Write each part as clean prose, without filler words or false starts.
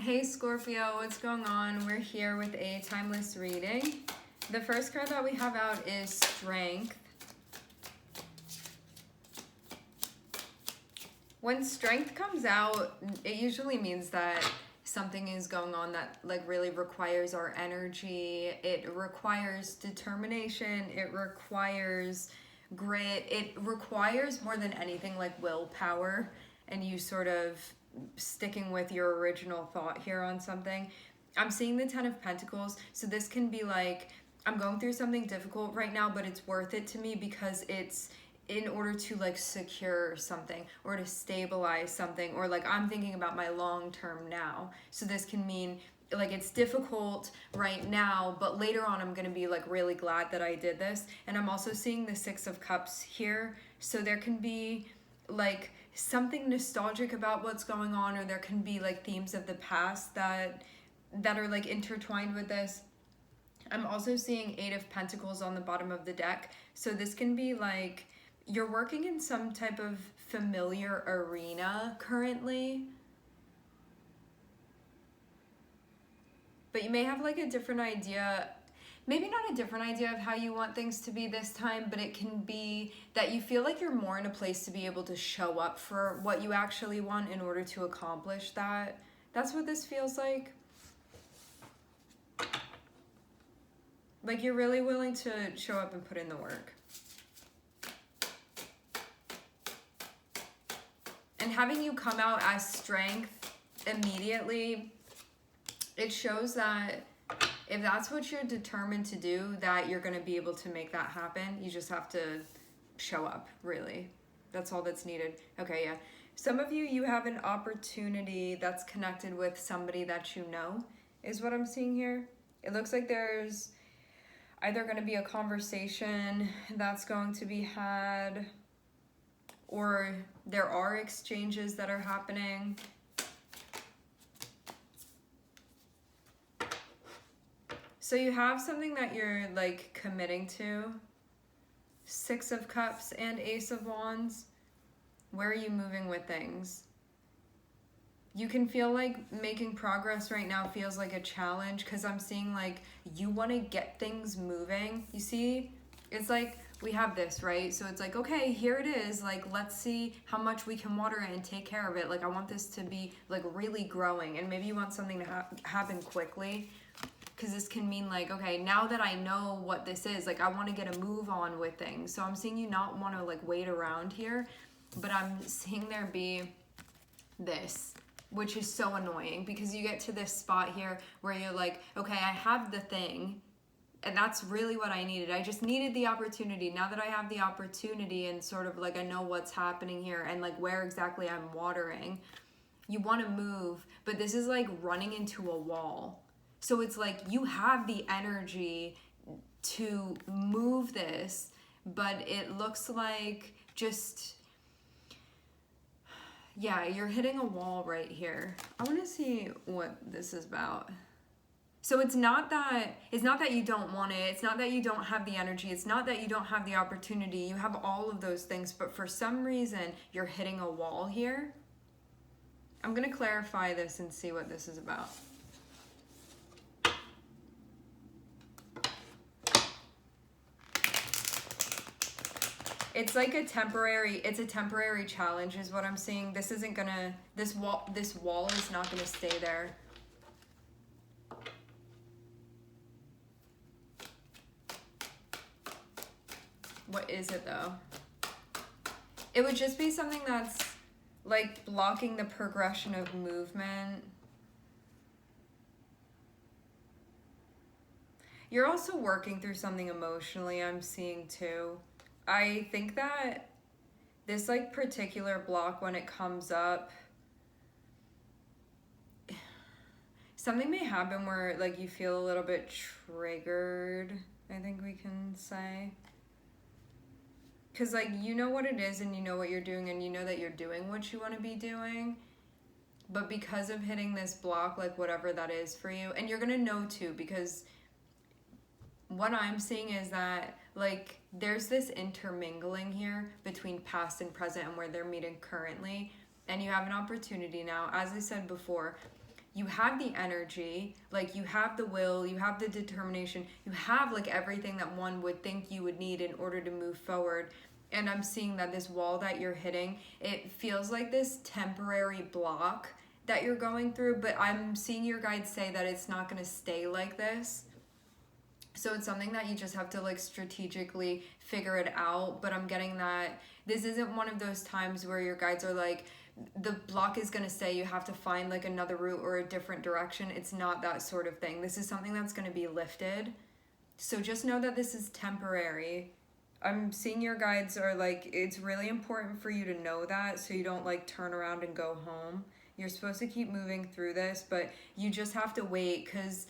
Hey Scorpio, what's going on? We're here with a timeless reading. The first card that we have out is Strength. When Strength comes out, it usually means that something is going on that like really requires our energy. It requires determination. It requires grit. It requires more than anything like willpower and you sort of sticking with your original thought here on something. I'm seeing the Ten of Pentacles, so this can be like, I'm going through something difficult right now, but it's worth it to me because it's in order to like secure something or to stabilize something, or like I'm thinking about my long term now. So this can mean like it's difficult right now, but later on I'm gonna be like really glad that I did this. And I'm also seeing the Six of Cups here, so there can be like something nostalgic about what's going on, or there can be like themes of the past that are like intertwined with this. I'm also seeing Eight of Pentacles on the bottom of the deck, so this can be like you're working in some type of familiar arena currently, but you may have like a different idea, maybe not a different idea of how you want things to be this time, but it can be that you feel like you're more in a place to be able to show up for what you actually want in order to accomplish that. That's what this feels like. Like you're really willing to show up and put in the work. And having you come out as Strength immediately, it shows that if that's what you're determined to do, that you're going to be able to make that happen. You just have to show up, really. That's all that's needed. Okay, yeah. Some of you, you have an opportunity that's connected with somebody that you know, is what I'm seeing here. It looks like there's either going to be a conversation that's going to be had, or there are exchanges that are happening. So you have something that you're like committing to. Six of Cups and Ace of Wands. Where are you moving with things? You can feel like making progress right now feels like a challenge, because I'm seeing like you want to get things moving. You see, it's like we have this, right? So it's like, okay, here it is. Like, let's see how much we can water it and take care of it. Like, I want this to be like really growing, and maybe you want something to happen quickly. Because this can mean like, okay, now that I know what this is, like I want to get a move on with things. So I'm seeing you not want to like wait around here, but I'm seeing there be this, which is so annoying, because you get to this spot here where you're like, okay, I have the thing, and that's really what I needed. I just needed the opportunity. Now that I have the opportunity and sort of like I know what's happening here and like where exactly I'm watering, you want to move, but this is like running into a wall. So it's like you have the energy to move this, but it looks like just, yeah, you're hitting a wall right here. I want to see what this is about. So it's not that you don't want it. It's not that you don't have the energy. It's not that you don't have the opportunity. You have all of those things, but for some reason you're hitting a wall here. I'm going to clarify this and see what this is about. It's like a temporary challenge is what I'm seeing. This isn't gonna, this wall is not gonna stay there. What is it though? It would just be something that's like blocking the progression of movement. You're also working through something emotionally, I'm seeing too. I think that this like particular block, when it comes up, something may happen where like you feel a little bit triggered, I think we can say. Because like you know what it is and you know what you're doing and you know that you're doing what you want to be doing. But because of hitting this block, like whatever that is for you, and you're going to know too, because what I'm seeing is that like there's this intermingling here between past and present and where they're meeting currently, and you have an opportunity now, as I said before, you have the energy, like you have the will, you have the determination, you have like everything that one would think you would need in order to move forward. And I'm seeing that this wall that you're hitting, it feels like this temporary block that you're going through, but I'm seeing your guides say that it's not going to stay like this. So it's something that you just have to like strategically figure it out. But I'm getting that this isn't one of those times where your guides are like, the block is going to stay, you have to find like another route or a different direction. It's not that sort of thing. This is something that's going to be lifted. So just know that this is temporary. I'm seeing your guides are like, it's really important for you to know that so you don't like turn around and go home. You're supposed to keep moving through this, but you just have to wait, because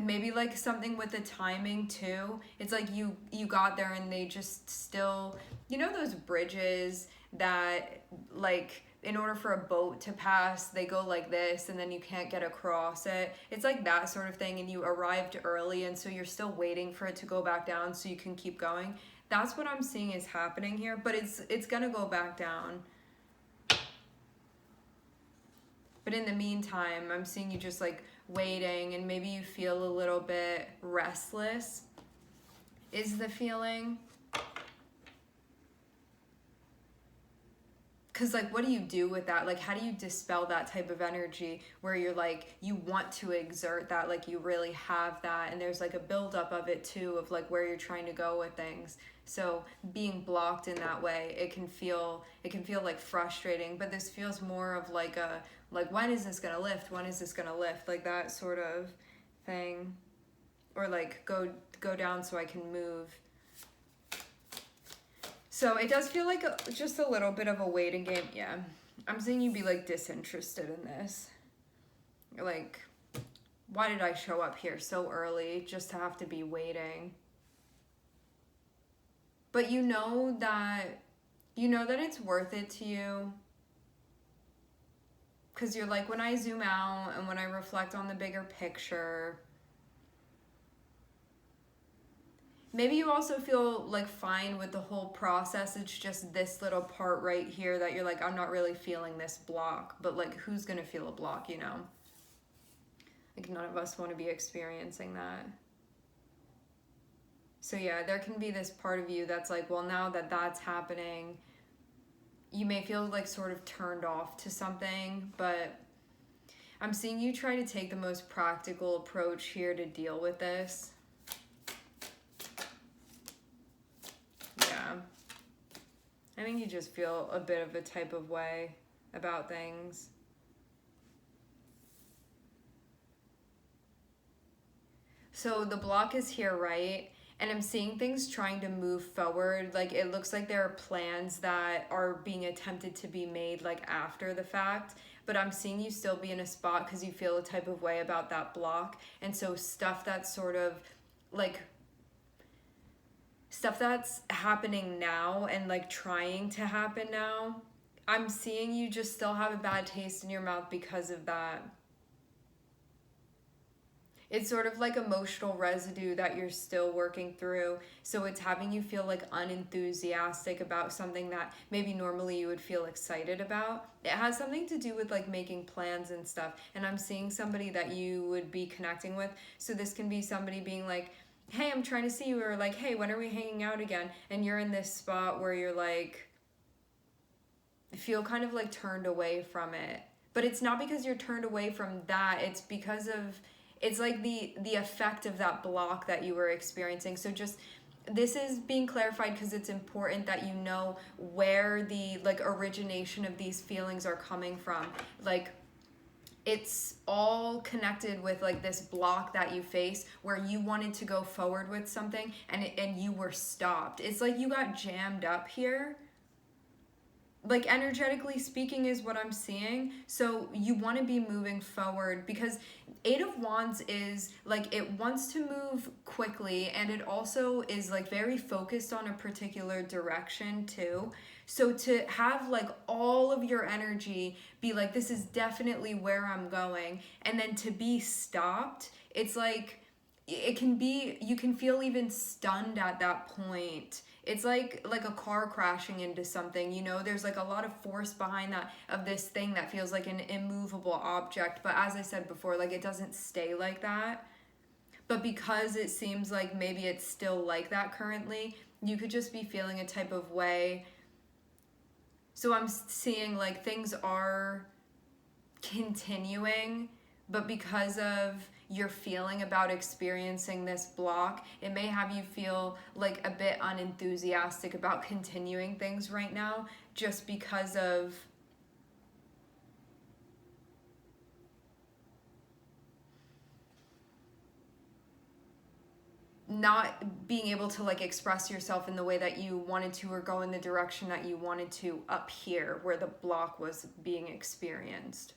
maybe like something with the timing too. It's like you got there and they just still, you know those bridges that like in order for a boat to pass, they go like this and then you can't get across it. It's like that sort of thing, and you arrived early and so you're still waiting for it to go back down so you can keep going. That's what I'm seeing is happening here, but it's gonna go back down. But in the meantime, I'm seeing you just like waiting, and maybe you feel a little bit restless is the feeling. Because like, what do you do with that? Like, how do you dispel that type of energy where you're like, you want to exert that, like you really have that, and there's like a buildup of it too, of like where you're trying to go with things. So being blocked in that way, it can feel like frustrating, but this feels more of like a, like, when is this gonna lift? When is this gonna lift? Like that sort of thing. Or like go down so I can move. So it does feel like just a little bit of a waiting game. Yeah, I'm seeing you be like disinterested in this. You're like, why did I show up here so early just to have to be waiting? But you know that it's worth it to you. Because you're like, when I zoom out and when I reflect on the bigger picture, maybe you also feel like fine with the whole process. It's just this little part right here that you're like, I'm not really feeling this block. But like, who's gonna feel a block, you know? Like, none of us want to be experiencing that. So yeah, there can be this part of you that's like, well, now that that's happening, you may feel like sort of turned off to something, but I'm seeing you try to take the most practical approach here to deal with this. Yeah. I think you just feel a bit of a type of way about things. So the block is here, right? And I'm seeing things trying to move forward. Like, it looks like there are plans that are being attempted to be made like after the fact. But I'm seeing you still be in a spot because you feel a type of way about that block. And so stuff that's sort of like, stuff that's happening now and like trying to happen now, I'm seeing you just still have a bad taste in your mouth because of that. It's sort of like emotional residue that you're still working through. So it's having you feel like unenthusiastic about something that maybe normally you would feel excited about. It has something to do with like making plans and stuff. And I'm seeing somebody that you would be connecting with. So this can be somebody being like, hey, I'm trying to see you. Or like, hey, when are we hanging out again? And you're in this spot where you're like, feel kind of like turned away from it. But it's not because you're turned away from that. It's because of, it's like the effect of that block that you were experiencing. So just, this is being clarified because it's important that you know where the like origination of these feelings are coming from. Like, it's all connected with like this block that you face where you wanted to go forward with something and you were stopped. It's like you got jammed up here. Like, energetically speaking is what I'm seeing. So you want to be moving forward because Eight of Wands is like, it wants to move quickly, and it also is like very focused on a particular direction too. So to have like all of your energy be like, this is definitely where I'm going, and then to be stopped, it's like it can be, you can feel even stunned at that point. It's like a car crashing into something, you know, there's like a lot of force behind that, of this thing that feels like an immovable object. But as I said before, like it doesn't stay like that. But because it seems like maybe it's still like that currently, you could just be feeling a type of way. So I'm seeing like things are continuing, but because of your feeling about experiencing this block, it may have you feel like a bit unenthusiastic about continuing things right now, just because of not being able to like express yourself in the way that you wanted to, or go in the direction that you wanted to up here where the block was being experienced.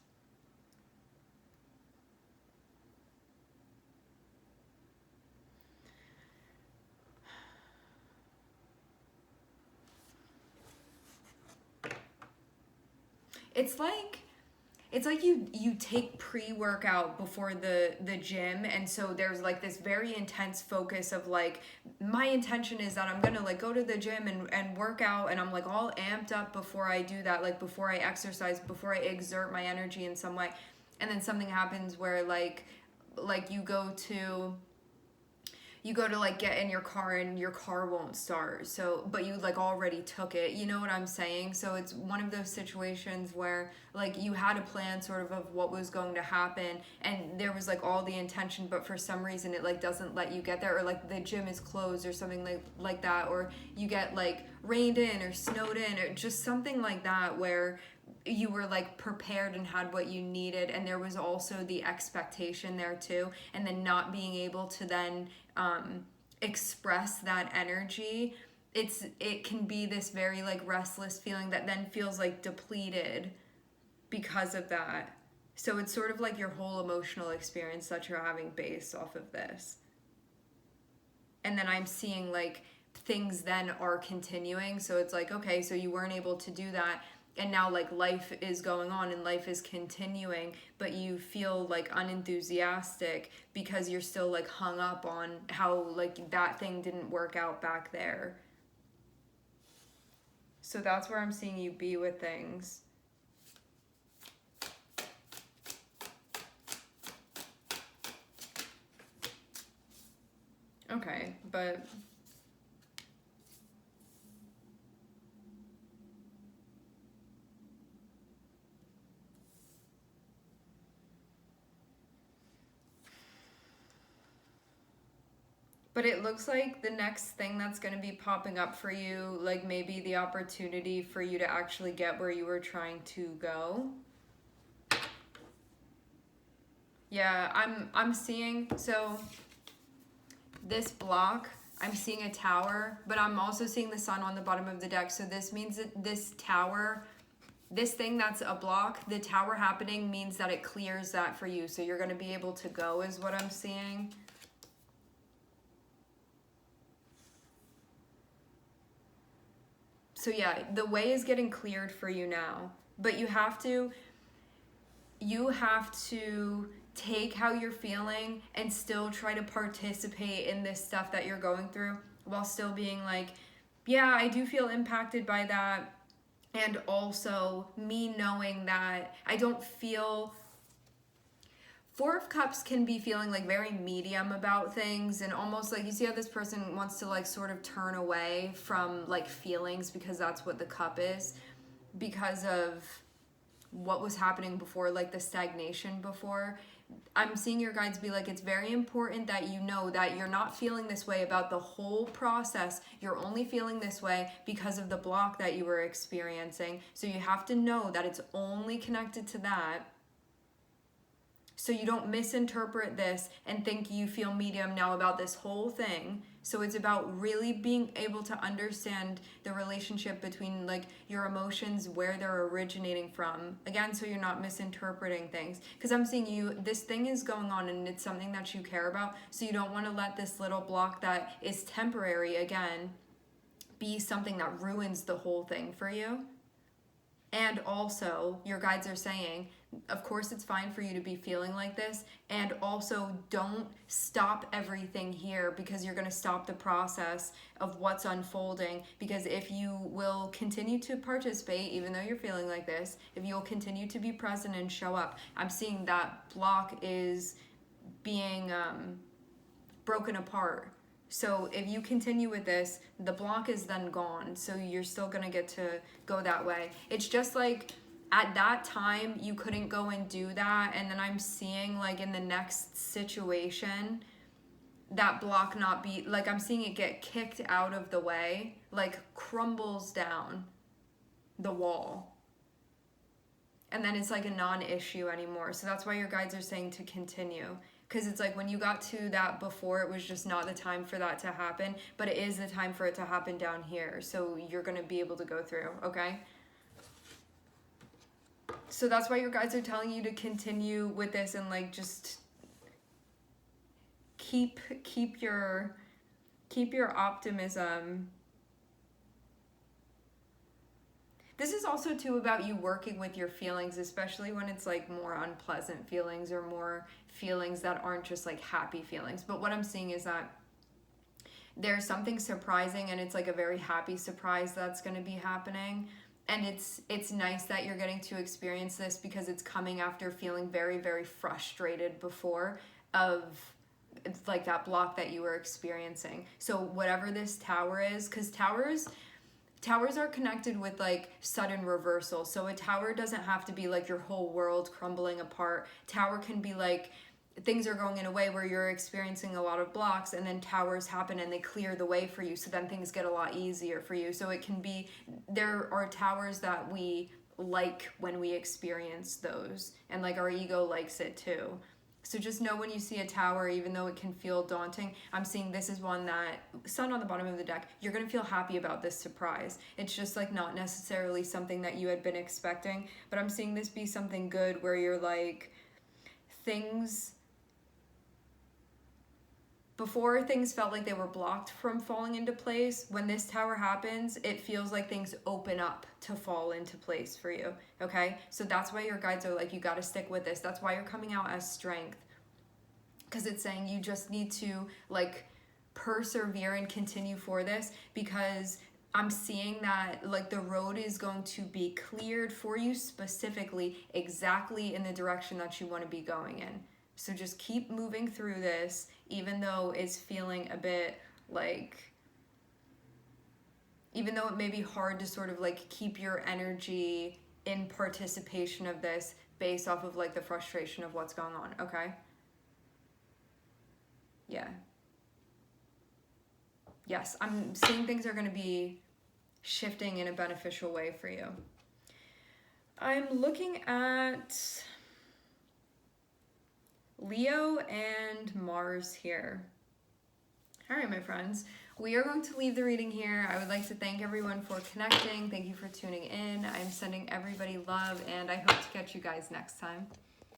It's like you take pre-workout before the gym, and so there's like this very intense focus of like, my intention is that I'm gonna like go to the gym and work out, and I'm like all amped up before I do that, like before I exercise, before I exert my energy in some way. And then something happens where like you go to like get in your car and your car won't start. So, but you like already took it. You know what I'm saying? So it's one of those situations where like you had a plan sort of what was going to happen, and there was like all the intention, but for some reason it like doesn't let you get there, or like the gym is closed or something like that, or you get like rained in or snowed in or just something like that, where you were like prepared and had what you needed, and there was also the expectation there too, and then not being able to then express that energy. It can be this very like restless feeling that then feels like depleted because of that. So it's sort of like your whole emotional experience that you're having based off of this. And then I'm seeing like things then are continuing, so it's like, okay, so you weren't able to do that, and now like life is going on and life is continuing, but you feel like unenthusiastic because you're still like hung up on how like that thing didn't work out back there. So that's where I'm seeing you be with things. Okay, but it looks like the next thing that's going to be popping up for you, like maybe the opportunity for you to actually get where you were trying to go. Yeah, I'm seeing, so this block, I'm seeing a tower, but I'm also seeing the sun on the bottom of the deck. So this means that this tower, this thing that's a block, the tower happening means that it clears that for you. So you're going to be able to go, is what I'm seeing. So yeah, the way is getting cleared for you now, but you have to take how you're feeling and still try to participate in this stuff that you're going through, while still being like, yeah, I do feel impacted by that. And also me knowing that I don't feel, Four of Cups can be feeling like very medium about things, and almost like, you see how this person wants to like sort of turn away from like feelings, because that's what the cup is, because of what was happening before, like the stagnation before. I'm seeing your guides be like, it's very important that you know that you're not feeling this way about the whole process. You're only feeling this way because of the block that you were experiencing. So you have to know that it's only connected to that, so you don't misinterpret this and think you feel medium now about this whole thing. So it's about really being able to understand the relationship between like your emotions, where they're originating from. Again, so you're not misinterpreting things. Because I'm seeing you, this thing is going on and it's something that you care about. So you don't want to let this little block that is temporary, again, be something that ruins the whole thing for you. And also, your guides are saying Of course, it's fine for you to be feeling like this. And also, don't stop everything here, because you're going to stop the process of what's unfolding. Because if you will continue to participate, even though you're feeling like this, if you'll continue to be present and show up, I'm seeing that block is being broken apart. So if you continue with this, the block is then gone. So you're still going to get to go that way. It's just like at that time you couldn't go and do that. And then I'm seeing like in the next situation, that block not be, like I'm seeing it get kicked out of the way, like crumbles down the wall. And then it's like a non-issue anymore. So that's why your guides are saying to continue. Because it's like when you got to that before, it was just not the time for that to happen. But it is the time for it to happen down here. So you're going to be able to go through, okay? So that's why your guides are telling you to continue with this and like just keep your optimism. This is also too about you working with your feelings, especially when it's like more unpleasant feelings or more feelings that aren't just like happy feelings. But what I'm seeing is that there's something surprising, and it's like a very happy surprise that's going to be happening. And it's nice that you're getting to experience this, because it's coming after feeling very, very frustrated before of it's like that block that you were experiencing. So whatever this tower is, because towers are connected with like sudden reversal. So a tower doesn't have to be like your whole world crumbling apart. Tower can be like things are going in a way where you're experiencing a lot of blocks, and then towers happen and they clear the way for you. So then things get a lot easier for you. So it can be, there are towers that we like when we experience those, and like our ego likes it too. So just know when you see a tower, even though it can feel daunting, I'm seeing this is one that, sun on the bottom of the deck, you're going to feel happy about this surprise. It's just like not necessarily something that you had been expecting, but I'm seeing this be something good where you're like, things, before things felt like they were blocked from falling into place, when this tower happens, it feels like things open up to fall into place for you, okay? So that's why your guides are like, you got to stick with this. That's why you're coming out as strength, because it's saying you just need to like persevere and continue for this, because I'm seeing that like the road is going to be cleared for you specifically exactly in the direction that you want to be going in. So just keep moving through this, even though it's feeling a bit like, even though it may be hard to sort of like keep your energy in participation of this based off of like the frustration of what's going on, okay? Yeah. Yes, I'm seeing things are going to be shifting in a beneficial way for you. I'm looking at Leo and Mars here. All right, my friends, we are going to leave the reading here. I would like to thank everyone for connecting. Thank you for tuning in. I'm sending everybody love, and I hope to catch you guys next time.